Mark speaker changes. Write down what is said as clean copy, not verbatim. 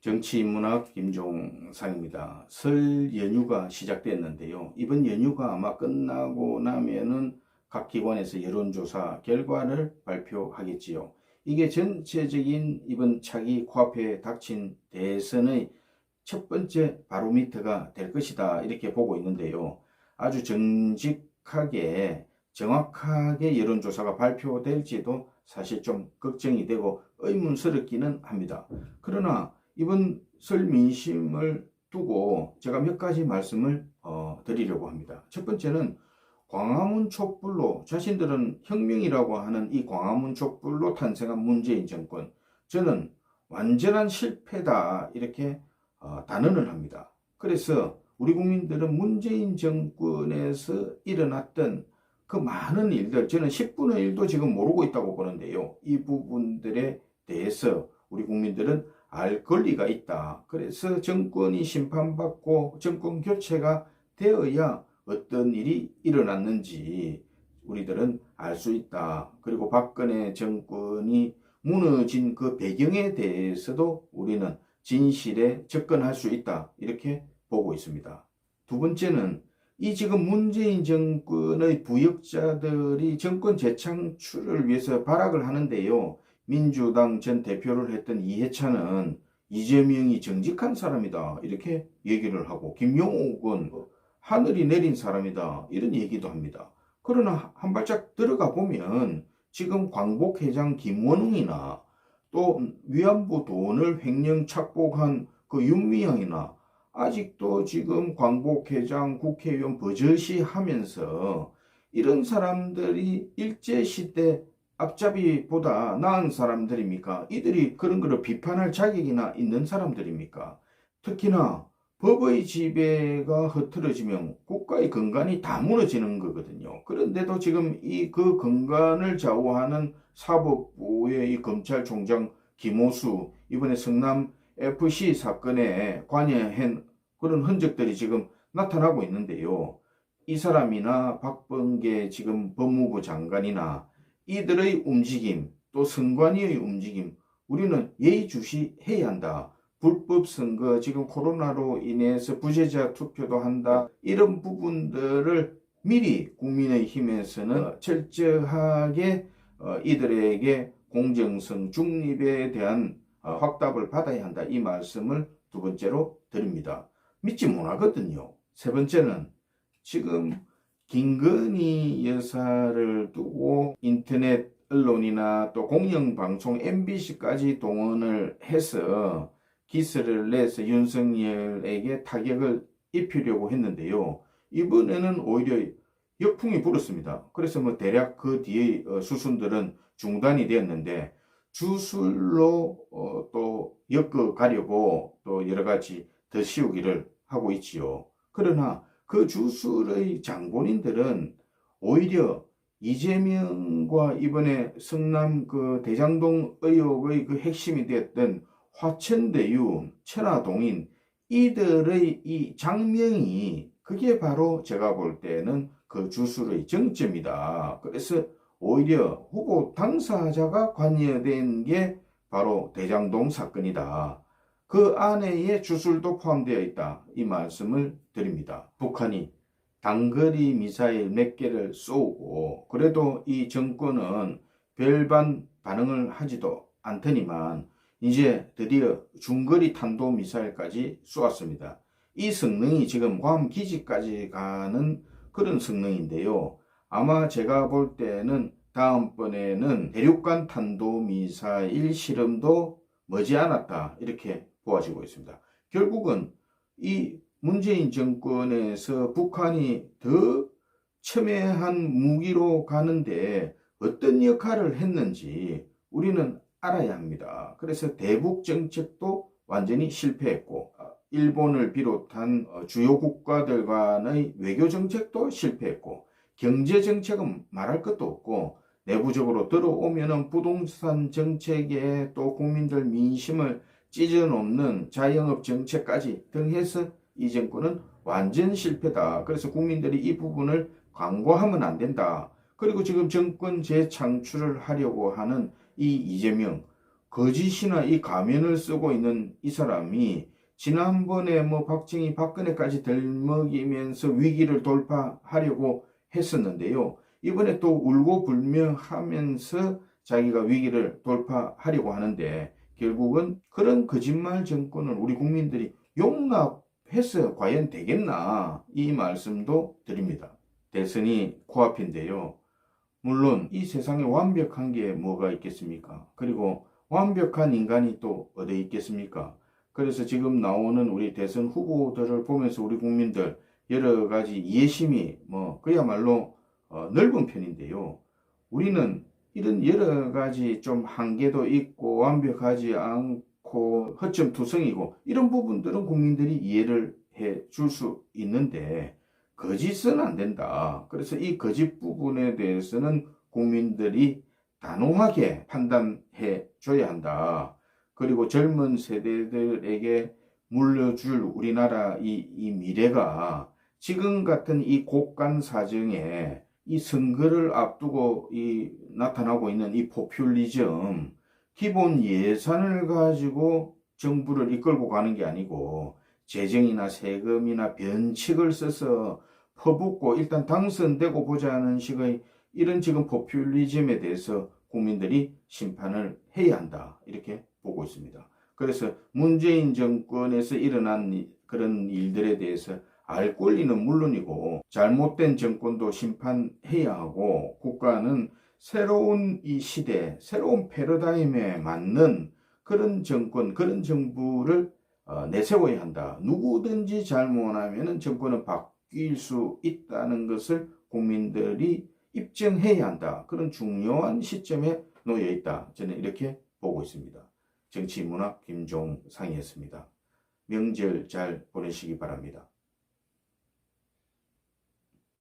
Speaker 1: 정치인문학 김종상입니다. 설 연휴가 시작됐는데요. 이번 연휴가 아마 끝나고 나면은 각 기관에서 여론조사 결과를 발표하겠지요. 이게 전체적인 이번 차기 코앞에 닥친 대선의 첫 번째 바로미터가 될 것이다, 이렇게 보고 있는데요. 아주 정직하게 정확하게 여론조사가 발표될지도 사실 좀 걱정이 되고 의문스럽기는 합니다. 그러나 이번 설 민심을 두고 제가 몇 가지 말씀을 드리려고 합니다. 첫 번째는 광화문 촛불로, 자신들은 혁명이라고 하는 이 광화문 촛불로 탄생한 문재인 정권, 저는 완전한 실패다, 이렇게 단언을 합니다. 그래서 우리 국민들은 문재인 정권에서 일어났던 그 많은 일들, 저는 10분의 1도 지금 모르고 있다고 보는데요. 이 부분들에 대해서 우리 국민들은 알 권리가 있다. 그래서 정권이 심판받고 정권 교체가 되어야 어떤 일이 일어났는지 우리들은 알 수 있다. 그리고 박근혜 정권이 무너진 그 배경에 대해서도 우리는 진실에 접근할 수 있다, 이렇게 보고 있습니다. 두 번째는 이 지금 문재인 정권의 부역자들이 정권 재창출을 위해서 발악을 하는데요. 민주당 전 대표를 했던 이해찬은 이재명이 정직한 사람이다, 이렇게 얘기를 하고, 김용옥은 하늘이 내린 사람이다, 이런 얘기도 합니다. 그러나 한 발짝 들어가 보면 지금 광복회장 김원웅이나 또 위안부 돈을 횡령 착복한 그 윤미향이나 아직도 지금 광복회장 국회의원 버젓이 하면서 이런 사람들이 일제시대 앞잡이보다 나은 사람들입니까? 이들이 그런 거를 비판할 자격이나 있는 사람들입니까? 특히나 법의 지배가 흐트러지면 국가의 근간이 다 무너지는 거거든요. 그런데도 지금 그 근간을 좌우하는 사법부의 이 검찰총장 김호수, 이번에 성남 FC 사건에 관여한 그런 흔적들이 지금 나타나고 있는데요. 이 사람이나 박범계 지금 법무부 장관이나 이들의 움직임, 또 선관위의 움직임, 우리는 예의주시해야 한다. 불법 선거, 지금 코로나로 인해서 부재자 투표도 한다, 이런 부분들을 미리 국민의힘에서는 철저하게 이들에게 공정성, 중립에 대한 확답을 받아야 한다, 이 말씀을 두 번째로 드립니다. 믿지 못하거든요. 세 번째는 지금 김건희 여사를 두고 인터넷 언론이나 또 공영방송 MBC까지 동원을 해서 기사를 내서 윤석열에게 타격을 입히려고 했는데요. 이번에는 오히려 역풍이 불었습니다. 그래서 대략 그 뒤에 수순들은 중단이 되었는데, 주술로 또 엮어가려고 또 여러 가지 더 씌우기를 하고 있지요. 그러나 그 주술의 장본인들은 오히려 이재명과 이번에 성남 그 대장동 의혹의 그 핵심이 되었던 화천대유, 천화동인, 이들의 이 장명이, 그게 바로 제가 볼 때는 그 주술의 정점이다. 그래서 오히려 후보 당사자가 관여된 게 바로 대장동 사건이다. 그 안에의 주술도 포함되어 있다, 이 말씀을 드립니다. 북한이 단거리 미사일 몇 개를 쏘고 그래도 이 정권은 별반 반응을 하지도 않더니만 이제 드디어 중거리 탄도미사일까지 쏘았습니다. 이 성능이 지금 괌 기지까지 가는 그런 성능인데요. 아마 제가 볼 때는 다음번에는 대륙간 탄도미사일 실험도 머지않았다, 이렇게 보아지고 있습니다. 결국은 이 문재인 정권에서 북한이 더 첨예한 무기로 가는데 어떤 역할을 했는지 우리는 알아야 합니다. 그래서 대북 정책도 완전히 실패했고, 일본을 비롯한 주요 국가들 간의 외교 정책도 실패했고, 경제 정책은 말할 것도 없고, 내부적으로 들어오면은 부동산 정책에 또 국민들 민심을 찢어놓는 자영업 정책까지 등해서 이 정권은 완전 실패다. 그래서 국민들이 이 부분을 간과하면 안 된다. 그리고 지금 정권 재창출을 하려고 하는 이 이재명, 거짓이나 이 가면을 쓰고 있는 이 사람이 지난번에 뭐 박정희 박근혜까지 들먹이면서 위기를 돌파하려고 했었는데요. 이번에 또 울고 불명하면서 자기가 위기를 돌파하려고 하는데 결국은 그런 거짓말 정권을 우리 국민들이 용납해서 과연 되겠나, 이 말씀도 드립니다. 대선이 코앞인데요. 물론 이 세상에 완벽한 게 뭐가 있겠습니까? 그리고 완벽한 인간이 또 어디 있겠습니까? 그래서 지금 나오는 우리 대선 후보들을 보면서 우리 국민들 여러 가지 이해심이 그야말로 넓은 편인데요. 우리는 이런 여러 가지 좀 한계도 있고 완벽하지 않고 허점투성이고 이런 부분들은 국민들이 이해를 해 줄 수 있는데 거짓은 안 된다. 그래서 이 거짓 부분에 대해서는 국민들이 단호하게 판단해 줘야 한다. 그리고 젊은 세대들에게 물려줄 우리나라 이 미래가 지금 같은 이 곡간 사정에 이 선거를 앞두고 나타나고 있는 이 포퓰리즘, 기본 예산을 가지고 정부를 이끌고 가는 게 아니고 재정이나 세금이나 변칙을 써서 퍼붓고 일단 당선되고 보자는 식의 이런 지금 포퓰리즘에 대해서 국민들이 심판을 해야 한다, 이렇게 보고 있습니다. 그래서 문재인 정권에서 일어난 그런 일들에 대해서 알 권리는 물론이고 잘못된 정권도 심판해야 하고 국가는 새로운 이 시대, 새로운 패러다임에 맞는 그런 정권, 그런 정부를 내세워야 한다. 누구든지 잘못하면 정권은 바뀔 수 있다는 것을 국민들이 입증해야 한다. 그런 중요한 시점에 놓여 있다. 저는 이렇게 보고 있습니다. 정치문학 김종상이었습니다. 명절 잘 보내시기 바랍니다.